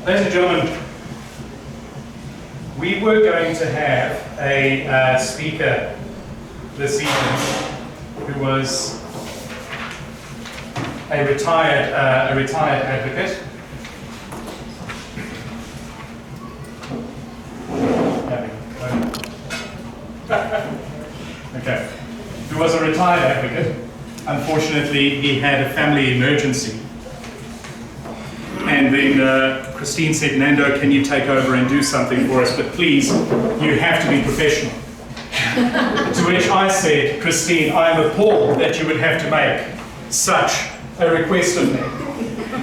Ladies and gentlemen, we were going to have a speaker this evening who was a retired advocate. Okay. Who was a retired advocate. Unfortunately, he had a family emergency. And then Christine said, Nando, can you take over and do something for us? But please, you have to be professional. To which I said, Christine, I am appalled that you would have to make such a request of me.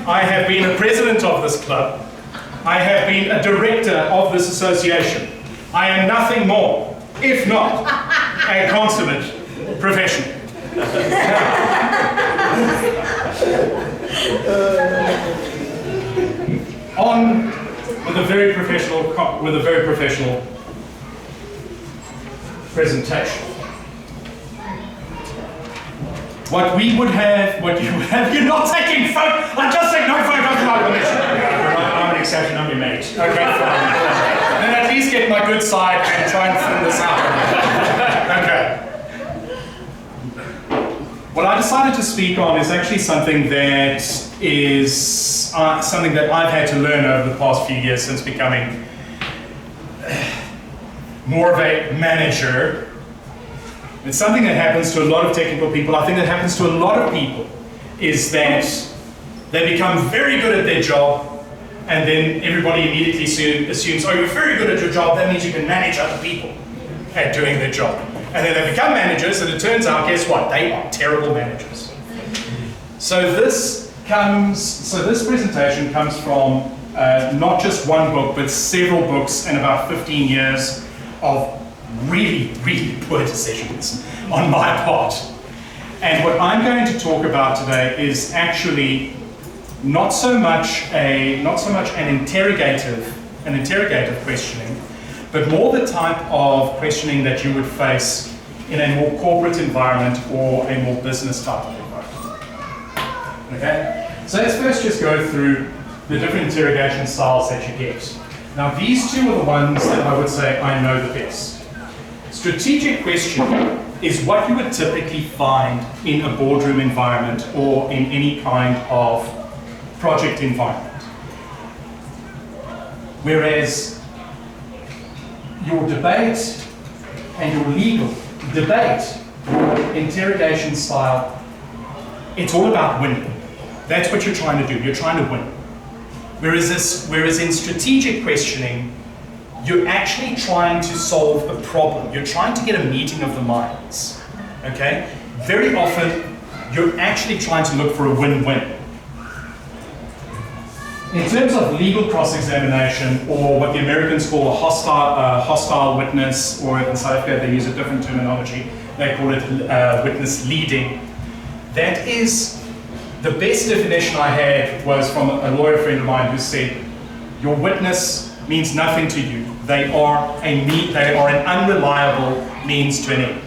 I have been a president of this club. I have been a director of this association. I am nothing more, if not a consummate professional. On with a very professional presentation. What we would have, what you would have, you're not taking photos. I just said no photos of my permission. I'm an exception, I'm your mate. Okay, fine. Then at least get my good side and try and film this out. Okay. What I decided to speak on is actually something that is something that I've had to learn over the past few years since becoming more of a manager. It's something that happens to a lot of technical people. I think that happens to a lot of people is that they become very good at their job, and then everybody immediately assumes, oh, you're very good at your job, that means you can manage other people at doing their job. And then they become managers, and it turns out, guess what? They are terrible managers. So this presentation comes from not just one book, but several books and about 15 years of really, really poor decisions on my part. And what I'm going to talk about today is actually not so much an interrogative questioning, but more the type of questioning that you would face in a more corporate environment or a more business type of environment. Okay? So let's first just go through the different interrogation styles that you get. Now these two are the ones that I would say I know the best. Strategic questioning is what you would typically find in a boardroom environment or in any kind of project environment. Whereas your debate and your legal debate, your interrogation style, it's all about winning. That's what you're trying to do. You're trying to win. Whereas in strategic questioning, you're actually trying to solve a problem. You're trying to get a meeting of the minds. Okay? Very often, you're actually trying to look for a win-win. In terms of legal cross-examination, or what the Americans call a hostile witness, or in South Africa they use a different terminology, they call it witness leading. That is, the best definition I had was from a lawyer friend of mine who said, your witness means nothing to you. They are an unreliable means to an end.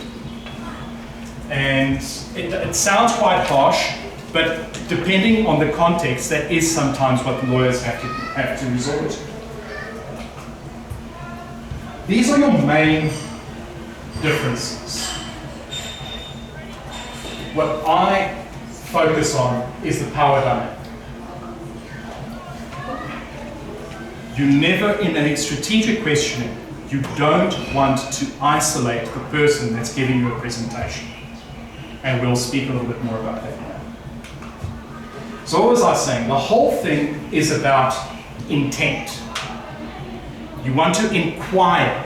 And it sounds quite harsh, but depending on the context, that is sometimes what lawyers have to resort to. These are your main differences. What I focus on is the power dynamic. You never, in a strategic questioning, you don't want to isolate the person that's giving you a presentation. And we'll speak a little bit more about that now. So what was I saying? The whole thing is about intent. You want to inquire.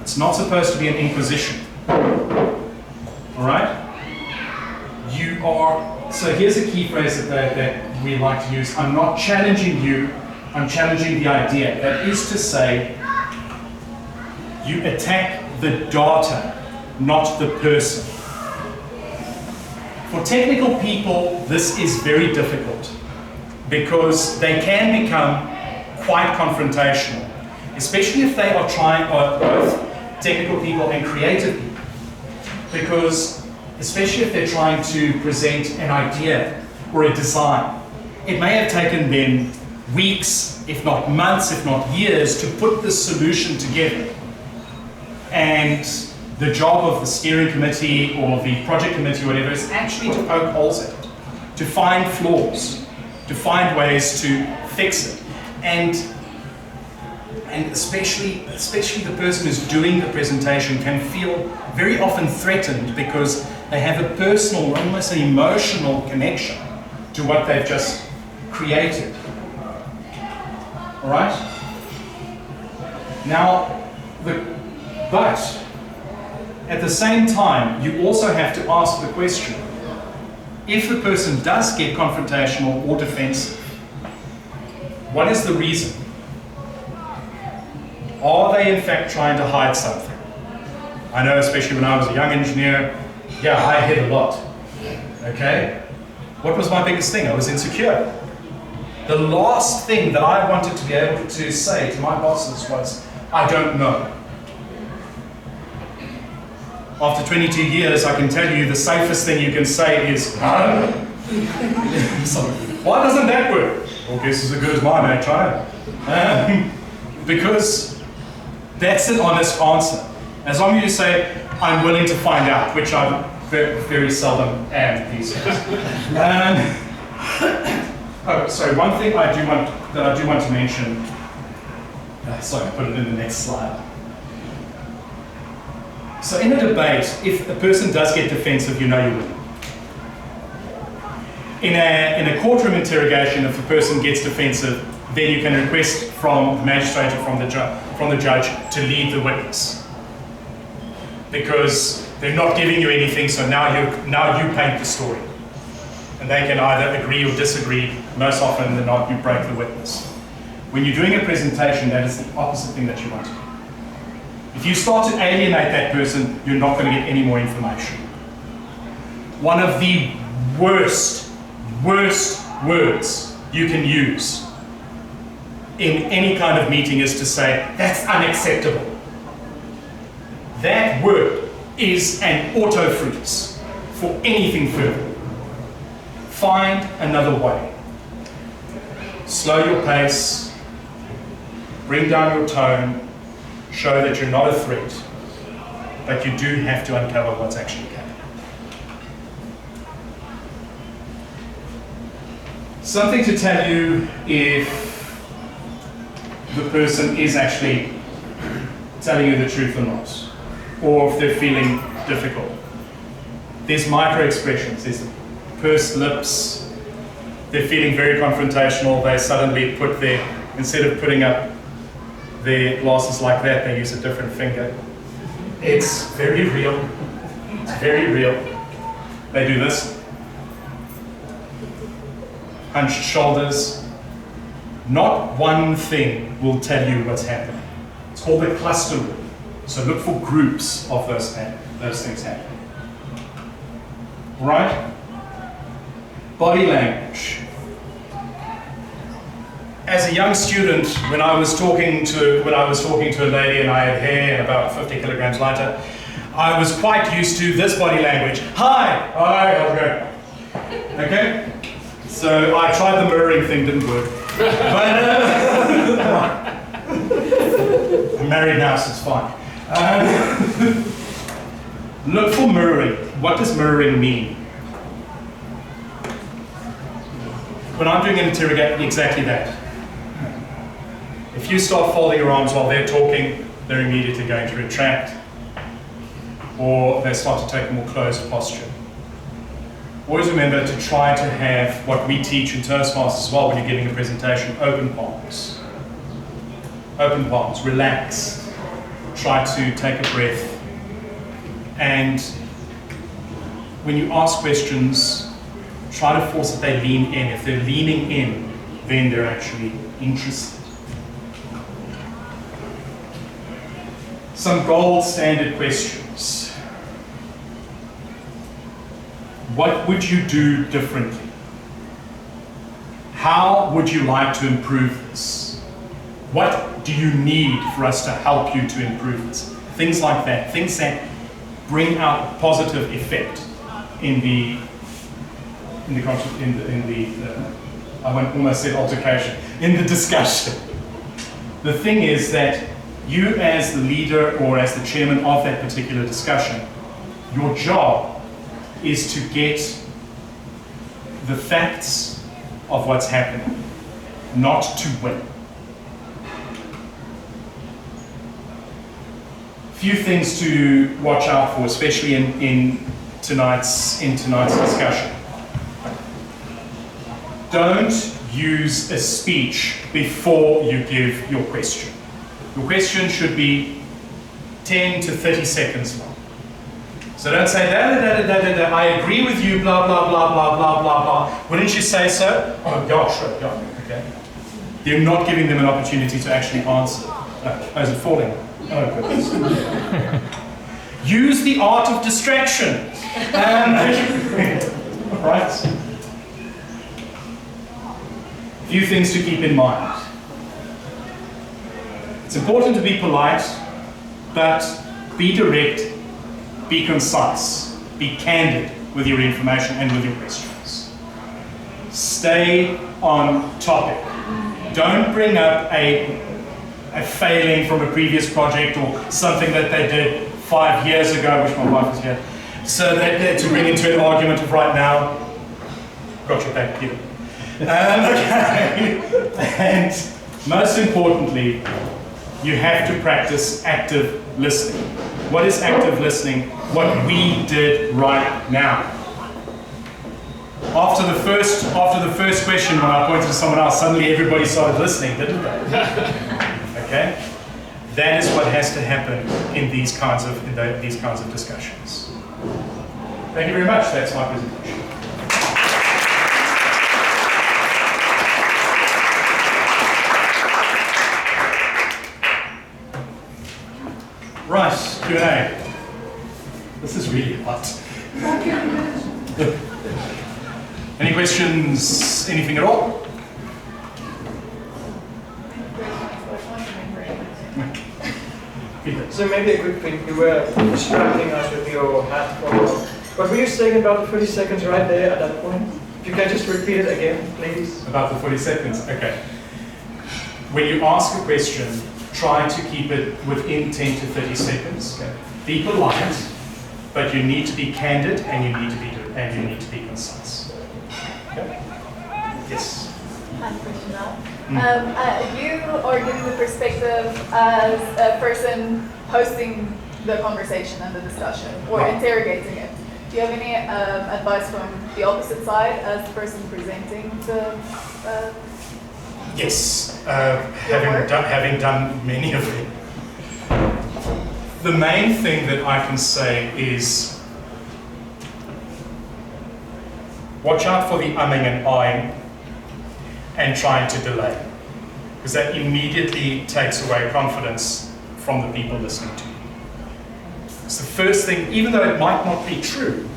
It's not supposed to be an inquisition. All right? So here's a key phrase that we like to use. I'm not challenging you, I'm challenging the idea. That is to say, you attack the data, not the person. For technical people, this is very difficult because they can become quite confrontational, especially if they are both technical people and creative people. Because especially if they're trying to present an idea or a design, it may have taken them weeks, if not months, if not years, to put this solution together. And the job of the steering committee or the project committee or whatever is actually to poke holes in it, to find flaws, to find ways to fix it. And especially the person who's doing the presentation can feel very often threatened because they have a personal, almost an emotional connection to what they've just created. All right? Now, but at the same time, you also have to ask the question, if the person does get confrontational or defensive, what is the reason? Are they in fact trying to hide something? I know, especially when I was a young engineer, yeah, I hid a lot. Okay? What was my biggest thing? I was insecure. The last thing that I wanted to be able to say to my bosses was, I don't know. After 22 years, I can tell you the safest thing you can say is, no. So, why doesn't that work? Well, guess as good as mine, mate, try it. Because that's an honest answer. As long as you say, I'm willing to find out, which I very, very seldom am these days. Sorry, one thing I do want to mention, sorry, I put it in the next slide. So in a debate, if a person does get defensive, you know you win. In a courtroom interrogation, if a person gets defensive, then you can request from the magistrate or from the judge to leave the witness. Because they're not giving you anything, so now you paint the story. And they can either agree or disagree. Most often than not, you break the witness. When you're doing a presentation, that is the opposite thing that you want to do. If you start to alienate that person, you're not going to get any more information. One of the worst words you can use in any kind of meeting is to say, that's unacceptable. That word is an auto-freeze for anything further. Find another way. Slow your pace, bring down your tone, show that you're not a threat, but you do have to uncover what's actually happening. Something to tell you if the person is actually telling you the truth or not, or if they're feeling difficult. There's micro expressions, there's the pursed lips, they're feeling very confrontational, they suddenly put instead of putting up their glasses like that, they use a different finger. It's very real. It's very real. They do this. Hunched shoulders. Not one thing will tell you what's happening. It's called the cluster rule. So look for groups of those things happening. Right? Body language. As a young student, when I was talking to a lady and I had hair and about 50 kilograms lighter, I was quite used to this body language. Hi, how's it going? Okay? So I tried the mirroring thing, didn't work. But I'm married now, so it's fine. Look for mirroring. What does mirroring mean? When I'm doing an interrogation, exactly that. If you start folding your arms while they're talking, they're immediately going to retract, or they start to take a more closed posture. Always remember to try to have what we teach in Toastmasters as well when you're giving a presentation, open palms. Open palms, relax. Try to take a breath. And when you ask questions, try to force that they lean in. If they're leaning in, then they're actually interested. Some gold standard questions. What would you do differently? How would you like to improve this? What do you need for us to help you to improve this? Things like that. Things that bring out a positive effect in the I almost said altercation, in the discussion. The thing is that you as the leader or as the chairman of that particular discussion, your job is to get the facts of what's happening, not to win. Few things to watch out for, especially in tonight's discussion. Don't use a speech before you give your question. Your question should be 10 to 30 seconds long. So don't say, I agree with you, blah, blah, blah, blah, blah, blah, blah. Wouldn't you say so? Oh, yeah, sure, yeah, okay. You're not giving them an opportunity to actually answer. Oh, is it falling? Oh, goodness. Use the art of distraction. Right? Few things to keep in mind. It's important to be polite, but be direct, be concise, be candid with your information and with your questions. Stay on topic. Don't bring up a failing from a previous project or something that they did 5 years ago, which my wife was here, so that to bring into an argument of right now. Got your back, Peter. Okay. And most importantly, you have to practice active listening. What is active listening? What we did right now. After the first question, when I pointed to someone else, suddenly everybody started listening, didn't they? Okay? That is what has to happen in these kinds of discussions. Thank you very much. That's my presentation. Right, Q&A. This is really hot. Any questions? Anything at all? So maybe a quick thing, you were distracting us with your hat photo. What were you saying about the 30 seconds right there at that point? If you can just repeat it again, please. About the 40 seconds, okay. When you ask a question, try to keep it within 10 to 30 seconds. Okay. Be polite, but you need to be candid and you need to be concise. Okay. Yes. I have a question now. You are giving the perspective as a person hosting the conversation and the discussion, or Right. interrogating it. Do you have any advice from the opposite side as the person presenting the Yes, having done many of them. The main thing that I can say is watch out for the umming and ahhing and trying to delay, because that immediately takes away confidence from the people listening to you. It's the first thing, even though it might not be true,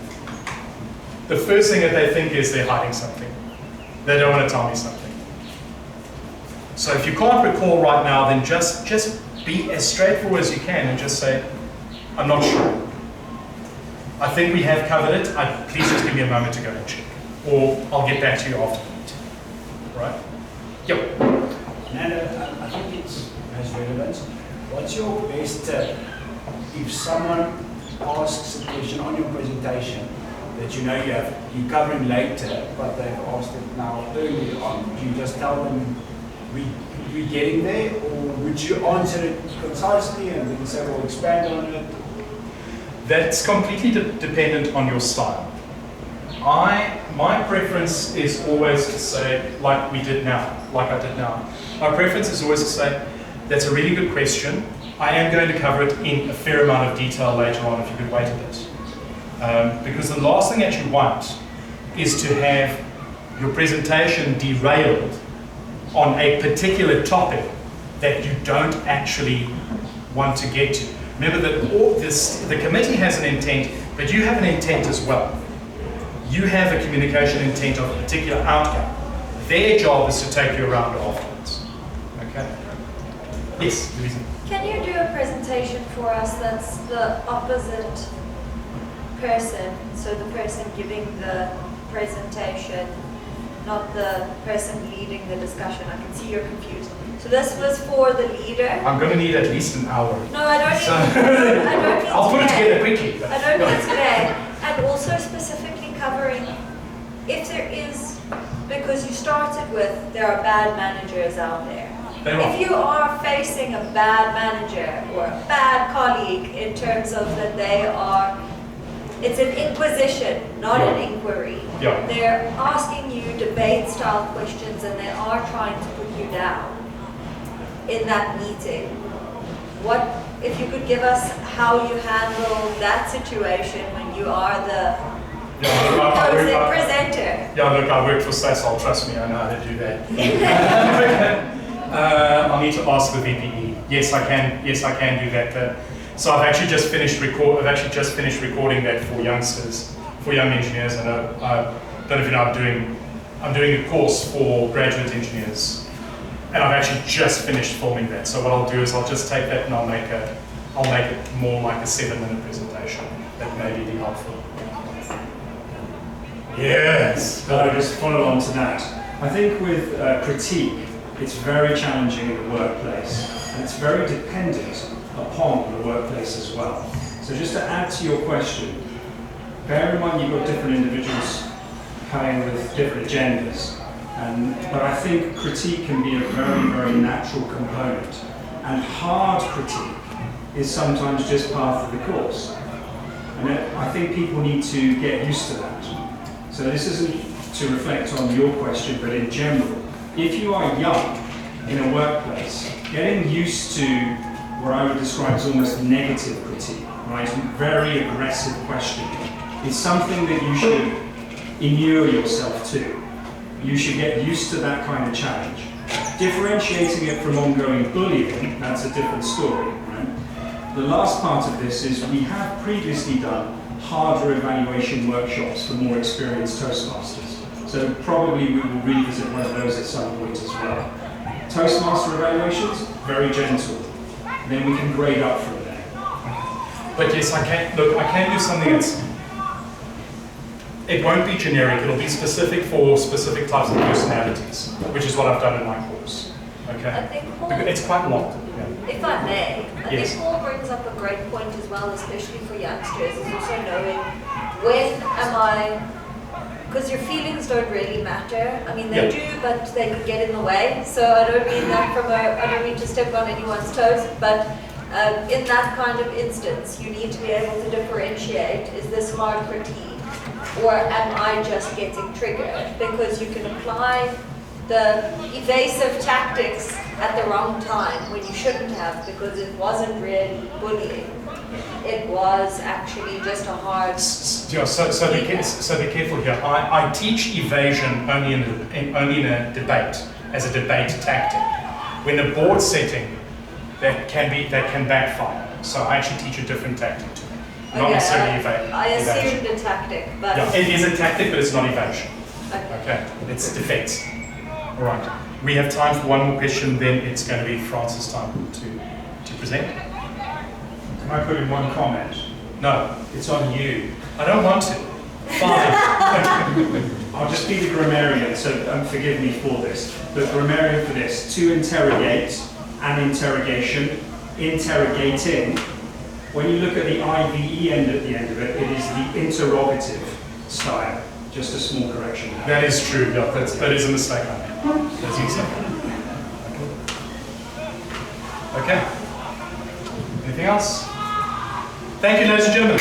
the first thing that they think is they're hiding something. They don't want to tell me something. So if you can't recall right now, then just be as straightforward as you can and just say, I'm not sure. I think we have covered it. Please just give me a moment to go and check. Or I'll get back to you after the meeting. Right? Yep. Fernando, I think it has relevance. What's your best tip if someone asks a question on your presentation that you know you're covering later, but they've asked it now early on? Do you just tell them we're getting there, or would you answer it concisely and then say, well, expand on it? That's completely dependent on your style. My preference is always to say, like I did now. My preference is always to say, that's a really good question. I am going to cover it in a fair amount of detail later on if you could wait a bit. Because the last thing that you want is to have your presentation derailed on a particular topic that you don't actually want to get to. Remember that the committee has an intent, but you have an intent as well. You have a communication intent of a particular outcome. Their job is to take you around afterwards. Okay? Yes, Louisa. Can you do a presentation for us that's the opposite person, so the person giving the presentation, not the person leading the discussion. I can see you're confused. So this was for the leader. I'm going to need at least an hour. No, I don't need, I don't need I'll put it today. together quickly. But I don't need today. And also specifically covering if there is, because you started with there are bad managers out there. If you are facing a bad manager or a bad colleague in terms of that they are, it's an inquisition, not an inquiry. Yeah. They're asking you debate style questions and they are trying to put you down in that meeting. What, if you could give us how you handle that situation when you are the opposing presenter? Yeah, look, I worked for Sasol, trust me, I know how to do that. I'll need to ask the VPE. Yes, I can do that. So I've actually just finished recording that for youngsters, for young engineers, and I don't know if you know, I'm doing a course for graduate engineers, and I've actually just finished filming that. So what I'll do is I'll just take that and I'll make it more like a 7-minute presentation. That may be helpful. Yes. Just follow on to that. I think with critique, it's very challenging in the workplace, and it's very dependent upon the workplace as well. So just to add to your question, bear in mind you've got different individuals coming with different agendas, but I think critique can be a very, very natural component, and hard critique is sometimes just part of the course. And I think people need to get used to that. So this isn't to reflect on your question, but in general, if you are young in a workplace, getting used to what I would describe as almost negative critique, right? Very aggressive questioning is something that you should inure yourself to. You should get used to that kind of challenge. Differentiating it from ongoing bullying, that's a different story, right? The last part of this is we have previously done harder evaluation workshops for more experienced Toastmasters. So probably we will revisit one of those at some point as well. Toastmaster evaluations, very gentle. Then we can grade up from there. But yes, I can do something that's, it won't be generic, it'll be specific for specific types of personalities, which is what I've done in my course. Okay? I think It's quite long. Yeah. if I may, I Yes. think Paul brings up a great point as well, especially for youngsters, is also knowing when am I, because your feelings don't really matter. I mean, they do, but they can get in the way. So I don't mean that I don't mean to step on anyone's toes, but in that kind of instance, you need to be able to differentiate, is this hard critique, or am I just getting triggered? Because you can apply the evasive tactics at the wrong time when you shouldn't have, because it wasn't really bullying. It was actually just a hard... Yeah, so be careful here. I teach evasion only in a debate, as a debate tactic. When a board setting, that can backfire. So I actually teach a different tactic to them. Not necessarily evasion. I assumed a tactic, but... Yeah, it is a tactic, but it's not evasion. Okay. It's defense. All right. We have time for one more question, then it's going to be Francis' time to present. Can I put in one comment? No, It's on you. I don't want to. Fine. I'll just be the grammarian, so forgive me for this. The grammarian for this, to interrogate, an interrogation, interrogating. When you look at the IVE end at the end of it, it is the interrogative style. Just a small correction. That is true. Yeah, that is a mistake I made. That's a mistake. Okay. Anything else? Thank you, ladies and gentlemen.